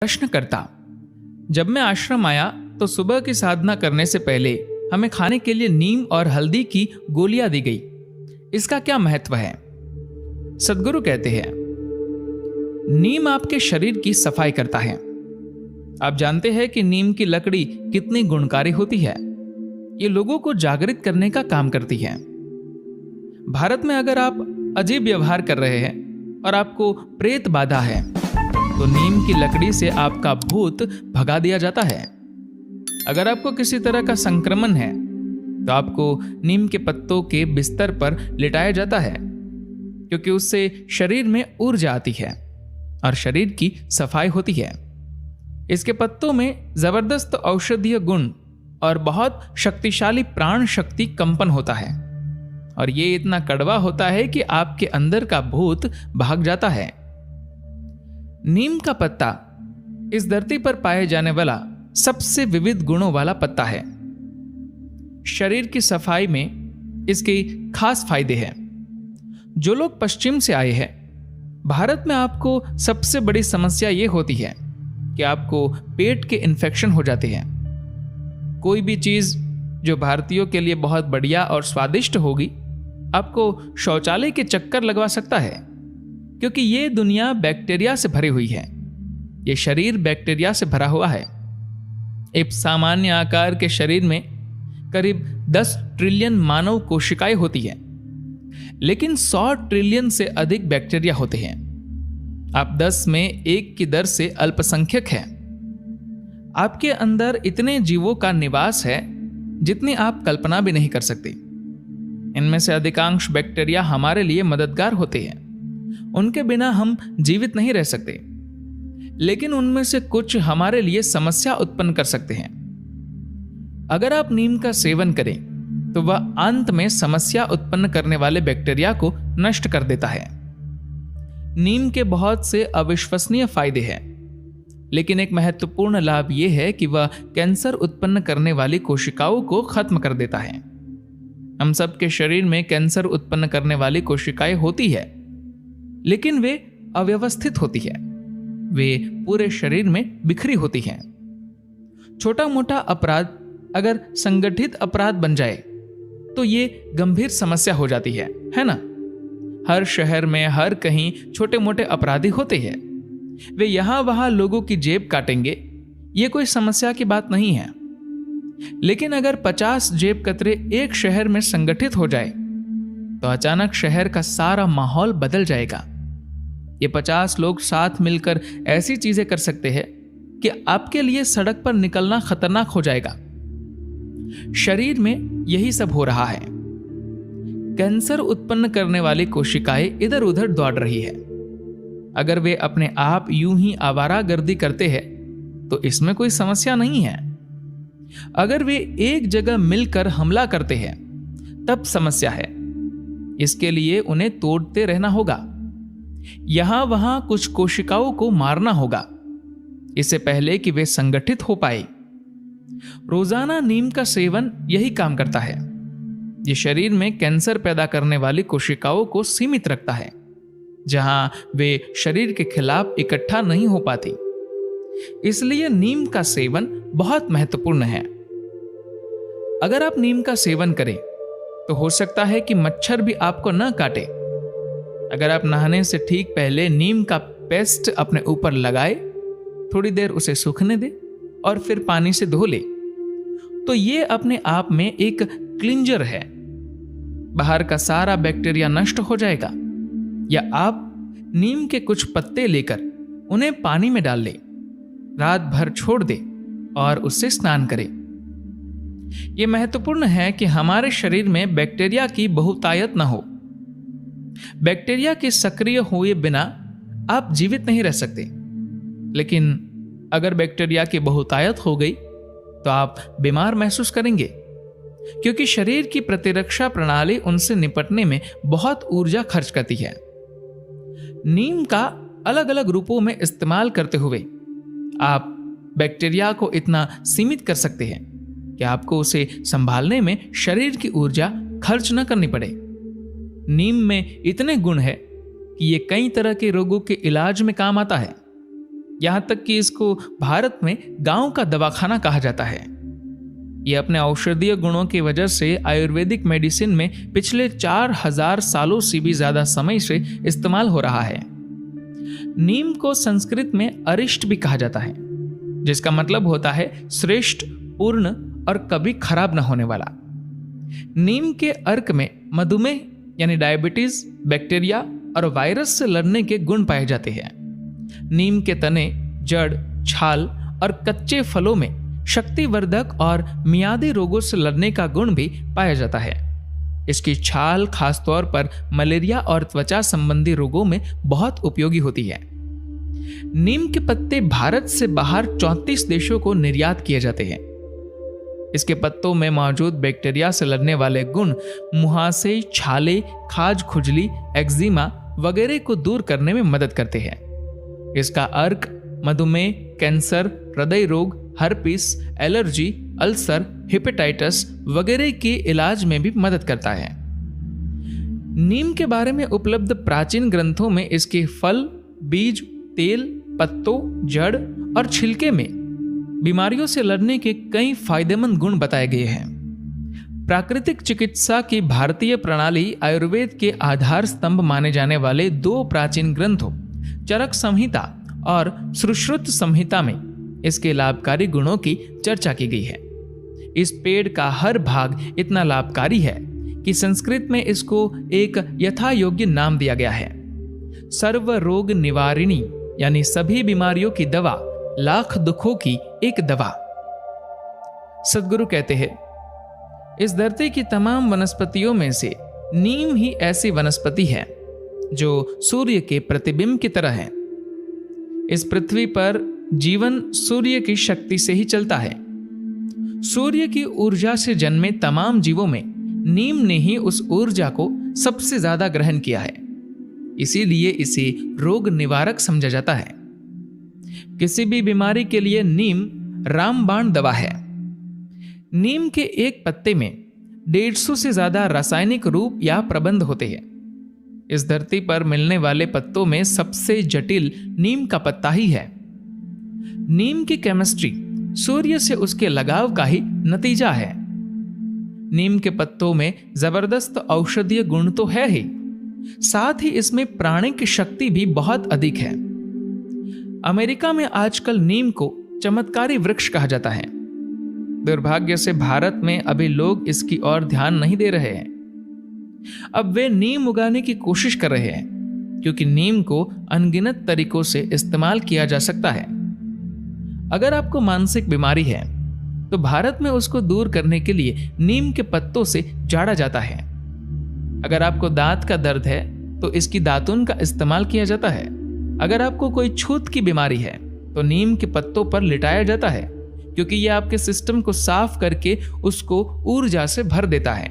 प्रश्नकर्ता। जब मैं आश्रम आया तो सुबह की साधना करने से पहले हमें खाने के लिए नीम और हल्दी की गोलियां दी गई। इसका क्या महत्व है? सद्गुरु कहते हैं, नीम आपके शरीर की सफाई करता है। आप जानते हैं कि नीम की लकड़ी कितनी गुणकारी होती है। ये लोगों को जागृत करने का काम करती है। भारत में अगर आप अजीब व्यवहार कर रहे हैं और आपको प्रेत बाधा है तो नीम की लकड़ी से आपका भूत भगा दिया जाता है। अगर आपको किसी तरह का संक्रमण है तो आपको नीम के पत्तों के बिस्तर पर लिटाया जाता है, क्योंकि उससे शरीर में ऊर्जा आती है और शरीर की सफाई होती है। इसके पत्तों में जबरदस्त औषधीय गुण और बहुत शक्तिशाली प्राण शक्ति कंपन होता है, और ये इतना कड़वा होता है कि आपके अंदर का भूत भाग जाता है। नीम का पत्ता इस धरती पर पाए जाने वाला सबसे विविध गुणों वाला पत्ता है। शरीर की सफाई में इसके खास फायदे हैं। जो लोग पश्चिम से आए हैं, भारत में आपको सबसे बड़ी समस्या यह होती है कि आपको पेट के इन्फेक्शन हो जाते हैं। कोई भी चीज जो भारतीयों के लिए बहुत बढ़िया और स्वादिष्ट होगी, आपको शौचालय के चक्कर लगवा सकता है, क्योंकि ये दुनिया बैक्टीरिया से भरी हुई है। ये शरीर बैक्टीरिया से भरा हुआ है। एक सामान्य आकार के शरीर में करीब 10 ट्रिलियन मानव कोशिकाएं होती हैं, लेकिन 100 ट्रिलियन से अधिक बैक्टीरिया होते हैं। आप 10 में 1 की दर से अल्पसंख्यक हैं। आपके अंदर इतने जीवों का निवास है जितनी आप कल्पना भी नहीं कर सकते। इनमें से अधिकांश बैक्टीरिया हमारे लिए मददगार होते हैं। उनके बिना हम जीवित नहीं रह सकते, लेकिन उनमें से कुछ हमारे लिए समस्या उत्पन्न कर सकते हैं। अगर आप नीम का सेवन करें तो वह अंत में समस्या उत्पन्न करने वाले बैक्टीरिया को नष्ट कर देता है। नीम के बहुत से अविश्वसनीय फायदे हैं, लेकिन एक महत्वपूर्ण लाभ यह है कि वह कैंसर उत्पन्न करने वाली कोशिकाओं को खत्म कर देता है। हम सबके शरीर में कैंसर उत्पन्न करने वाली कोशिकाएं होती है, लेकिन वे अव्यवस्थित होती है। वे पूरे शरीर में बिखरी होती हैं। छोटा मोटा अपराध अगर संगठित अपराध बन जाए तो ये गंभीर समस्या हो जाती है ना? हर शहर में हर कहीं छोटे मोटे अपराधी होते हैं। वे यहां वहां लोगों की जेब काटेंगे, ये कोई समस्या की बात नहीं है। लेकिन अगर 50 जेब कतरे एक शहर में संगठित हो जाए तो अचानक शहर का सारा माहौल बदल जाएगा। ये 50 लोग साथ मिलकर ऐसी चीजें कर सकते हैं कि आपके लिए सड़क पर निकलना खतरनाक हो जाएगा। शरीर में यही सब हो रहा है। कैंसर उत्पन्न करने वाली कोशिकाएं इधर उधर दौड़ रही है। अगर वे अपने आप यूं ही आवारागर्दी करते हैं तो इसमें कोई समस्या नहीं है। अगर वे एक जगह मिलकर हमला करते हैं तब समस्या है। इसके लिए उन्हें तोड़ते रहना होगा। यहां वहां कुछ कोशिकाओं को मारना होगा, इससे पहले कि वे संगठित हो पाए। रोजाना नीम का सेवन यही काम करता है। यह शरीर में कैंसर पैदा करने वाली कोशिकाओं को सीमित रखता है, जहां वे शरीर के खिलाफ इकट्ठा नहीं हो पाती। इसलिए नीम का सेवन बहुत महत्वपूर्ण है। अगर आप नीम का सेवन करें तो हो सकता है कि मच्छर भी आपको न काटे। अगर आप नहाने से ठीक पहले नीम का पेस्ट अपने ऊपर लगाए, थोड़ी देर उसे सूखने दे और फिर पानी से धो ले, तो ये अपने आप में एक क्लींजर है। बाहर का सारा बैक्टीरिया नष्ट हो जाएगा। या आप नीम के कुछ पत्ते लेकर उन्हें पानी में डाल ले, रात भर छोड़ दे और उससे स्नान करें। यह महत्वपूर्ण है कि हमारे शरीर में बैक्टीरिया की बहुतायत न हो। बैक्टीरिया के सक्रिय हुए बिना आप जीवित नहीं रह सकते, लेकिन अगर बैक्टीरिया की बहुतायत हो गई तो आप बीमार महसूस करेंगे, क्योंकि शरीर की प्रतिरक्षा प्रणाली उनसे निपटने में बहुत ऊर्जा खर्च करती है। नीम का अलग अलग रूपों में इस्तेमाल करते हुए आप बैक्टीरिया को इतना सीमित कर सकते हैं कि आपको उसे संभालने में शरीर की ऊर्जा खर्च न करनी पड़े। नीम में इतने गुण है कि ये कई तरह के रोगों के इलाज में काम आता है। यहाँ तक कि इसको भारत में गांव का दवाखाना कहा जाता है। यह अपने औषधीय गुणों की वजह से आयुर्वेदिक मेडिसिन में पिछले 4000 सालों से भी ज्यादा समय से इस्तेमाल हो रहा है। नीम को संस्कृत में अरिष्ट भी कहा जाता है, जिसका मतलब होता है श्रेष्ठ, पूर्ण और कभी खराब न होने वाला। नीम के अर्क में मधुमेह यानी डायबिटीज, बैक्टीरिया और वायरस से लड़ने के गुण पाए जाते हैं। नीम के तने, जड़, छाल और कच्चे फलों में शक्तिवर्धक और मियादी रोगों से लड़ने का गुण भी पाया जाता है। इसकी छाल खासतौर पर मलेरिया और त्वचा संबंधी रोगों में बहुत उपयोगी होती है। नीम के पत्ते भारत से बाहर 34 देशों को निर्यात किए जाते हैं। इसके पत्तों में मौजूद बैक्टीरिया से लड़ने वाले गुण मुहासे, छाले, खाज, खुजली, एक्जिमा वगैरह को दूर करने में मदद करते हैं। इसका अर्क मधुमेह, कैंसर, हृदय रोग, हर्पिस, एलर्जी, अल्सर, हेपेटाइटिस वगैरह के इलाज में भी मदद करता है। नीम के बारे में उपलब्ध प्राचीन ग्रंथों में इसके फल, बीज, तेल, पत्तों, जड़ और छिलके में बीमारियों से लड़ने के कई फायदेमंद गुण बताए गए हैं। प्राकृतिक चिकित्सा की भारतीय प्रणाली आयुर्वेद के आधार स्तंभ माने जाने वाले 2 प्राचीन ग्रंथों चरक संहिता और सुश्रुत संहिता में इसके लाभकारी गुणों की चर्चा की गई है। इस पेड़ का हर भाग इतना लाभकारी है कि संस्कृत में इसको एक यथा योग्य नाम दिया गया है। सर्व रोग निवारिणी यानी सभी बीमारियों की दवा, लाख दुखों की एक दवा। सद्गुरु कहते हैं, इस धरती की तमाम वनस्पतियों में से नीम ही ऐसी वनस्पति है जो सूर्य के प्रतिबिंब की तरह है। इस पृथ्वी पर जीवन सूर्य की शक्ति से ही चलता है। सूर्य की ऊर्जा से जन्मे तमाम जीवों में नीम ने ही उस ऊर्जा को सबसे ज्यादा ग्रहण किया है। इसीलिए इसे रोग निवारक समझा जाता है। किसी भी बीमारी के लिए नीम रामबाण दवा है। नीम के एक पत्ते में 150 से ज्यादा रासायनिक रूप या प्रबंध होते हैं। इस धरती पर मिलने वाले पत्तों में सबसे जटिल नीम का पत्ता ही है। नीम की केमिस्ट्री सूर्य से उसके लगाव का ही नतीजा है। नीम के पत्तों में जबरदस्त औषधीय गुण तो है ही, साथ ही इसमें प्राणिक शक्ति भी बहुत अधिक है। अमेरिका में आजकल नीम को चमत्कारी वृक्ष कहा जाता है। दुर्भाग्य से भारत में अभी लोग इसकी ओर ध्यान नहीं दे रहे हैं। अब वे नीम उगाने की कोशिश कर रहे हैं, क्योंकि नीम को अनगिनत तरीकों से इस्तेमाल किया जा सकता है। अगर आपको मानसिक बीमारी है तो भारत में उसको दूर करने के लिए नीम के पत्तों से झाड़ा जाता है। अगर आपको दांत का दर्द है तो इसकी दातुन का इस्तेमाल किया जाता है। अगर आपको कोई छूत की बीमारी है तो नीम के पत्तों पर लिटाया जाता है, क्योंकि यह आपके सिस्टम को साफ करके उसको ऊर्जा से भर देता है।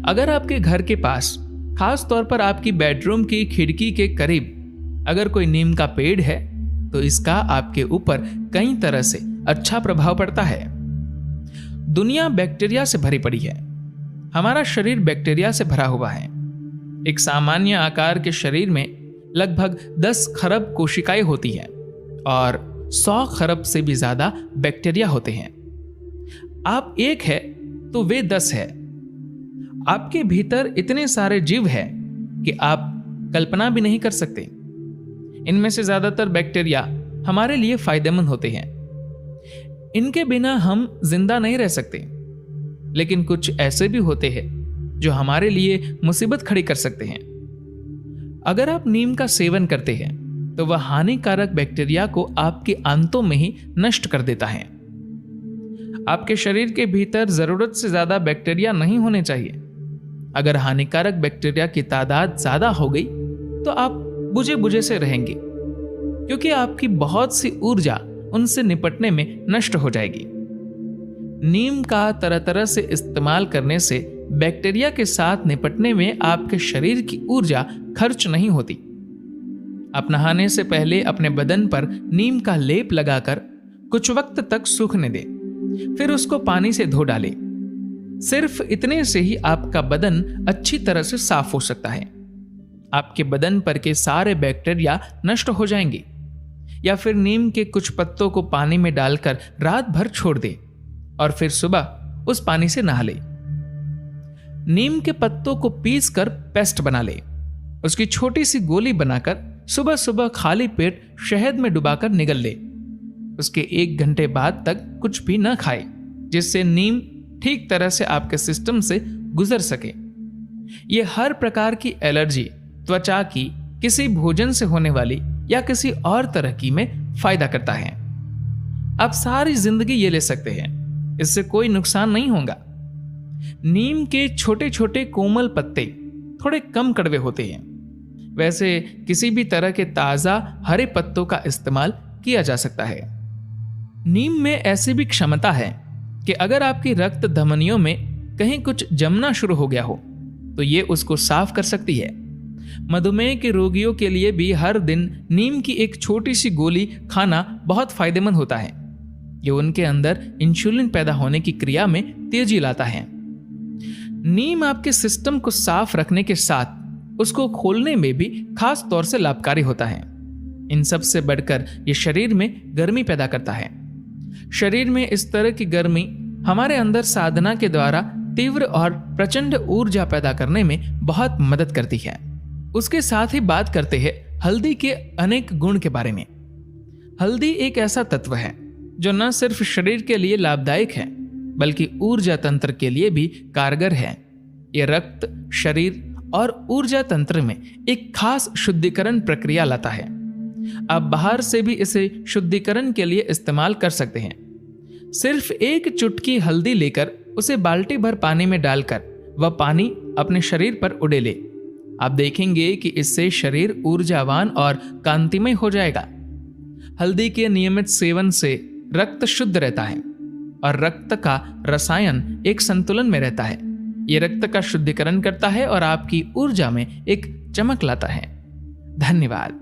अगर आपके घर के पास, खास तौर पर आपकी बेडरूम की खिड़की के करीब अगर कोई नीम का पेड़ है तो इसका आपके ऊपर कई तरह से अच्छा प्रभाव पड़ता है। दुनिया बैक्टीरिया से भरी पड़ी है। हमारा शरीर बैक्टीरिया से भरा हुआ है। एक सामान्य आकार के शरीर में लगभग 10 खरब कोशिकाएं होती हैं और 100 खरब से भी ज्यादा बैक्टीरिया होते हैं। आप एक है तो वे 10 है। आपके भीतर इतने सारे जीव हैं कि आप कल्पना भी नहीं कर सकते। इनमें से ज्यादातर बैक्टीरिया हमारे लिए फायदेमंद होते हैं। इनके बिना हम जिंदा नहीं रह सकते, लेकिन कुछ ऐसे भी होते हैं जो हमारे लिए मुसीबत खड़ी कर सकते हैं। अगर आप नीम का सेवन करते हैं तो वह हानिकारक बैक्टीरिया को आपके आंतों में ही नष्ट कर देता है। आपके शरीर के भीतर जरूरत से ज्यादा बैक्टीरिया नहीं होने चाहिए। अगर हानिकारक बैक्टीरिया की तादाद ज्यादा हो गई तो आप बुझे बुझे से रहेंगे, क्योंकि आपकी बहुत सी ऊर्जा उनसे निपटने में नष्ट हो जाएगी। नीम का तरह तरह से इस्तेमाल करने से बैक्टीरिया के साथ निपटने में आपके शरीर की ऊर्जा खर्च नहीं होती। आप नहाने से पहले अपने बदन पर नीम का लेप लगाकर कुछ वक्त तक सूखने दें, फिर उसको पानी से धो डालें। सिर्फ इतने से ही आपका बदन अच्छी तरह से साफ हो सकता है। आपके बदन पर के सारे बैक्टीरिया नष्ट हो जाएंगे। या फिर नीम के कुछ पत्तों को पानी में डालकर रात भर छोड़ दे और फिर सुबह उस पानी से नहा ले। नीम के पत्तों को पीस कर पेस्ट बना ले। उसकी छोटी सी गोली बनाकर सुबह सुबह खाली पेट शहद में डुबाकर निगल ले। उसके 1 घंटे बाद तक कुछ भी न खाए, जिससे नीम ठीक तरह से आपके सिस्टम से गुजर सके। यह हर प्रकार की एलर्जी, त्वचा की, किसी भोजन से होने वाली या किसी और तरह की में फायदा करता है। आप सारी जिंदगी ये ले सकते हैं, इससे कोई नुकसान नहीं होगा। नीम के छोटे छोटे कोमल पत्ते थोड़े कम कड़वे होते हैं। वैसे किसी भी तरह के ताजा हरे पत्तों का इस्तेमाल किया जा सकता है। नीम में ऐसी भी क्षमता है कि अगर आपकी रक्त धमनियों में कहीं कुछ जमना शुरू हो गया हो तो ये उसको साफ कर सकती है। मधुमेह के रोगियों के लिए भी हर दिन नीम की एक छोटी सी गोली खाना बहुत फायदेमंद होता है। ये उनके अंदर इंसुलिन पैदा होने की क्रिया में तेजी लाता है। नीम आपके सिस्टम को साफ रखने के साथ उसको खोलने में भी खास तौर से लाभकारी होता है। इन सब से बढ़कर यह शरीर में गर्मी पैदा करता है। शरीर में इस तरह की गर्मी हमारे अंदर साधना के द्वारा तीव्र और प्रचंड ऊर्जा पैदा करने में बहुत मदद करती है। उसके साथ ही बात करते हैं हल्दी के अनेक गुण के बारे में। हल्दी एक ऐसा तत्व है जो न सिर्फ शरीर के लिए लाभदायक है बल्कि ऊर्जा तंत्र के लिए भी कारगर है। यह रक्त, शरीर और ऊर्जा तंत्र में एक खास शुद्धिकरण प्रक्रिया लाता है। आप बाहर से भी इसे शुद्धिकरण के लिए इस्तेमाल कर सकते हैं। सिर्फ 1 चुटकी हल्दी लेकर उसे बाल्टी भर पानी में डालकर वह पानी अपने शरीर पर उड़े ले। आप देखेंगे कि इससे शरीर ऊर्जावान और कांतिमय हो जाएगा। हल्दी के नियमित सेवन से रक्त शुद्ध रहता है और रक्त का रसायन एक संतुलन में रहता है। यह रक्त का शुद्धिकरण करता है और आपकी ऊर्जा में एक चमक लाता है। धन्यवाद।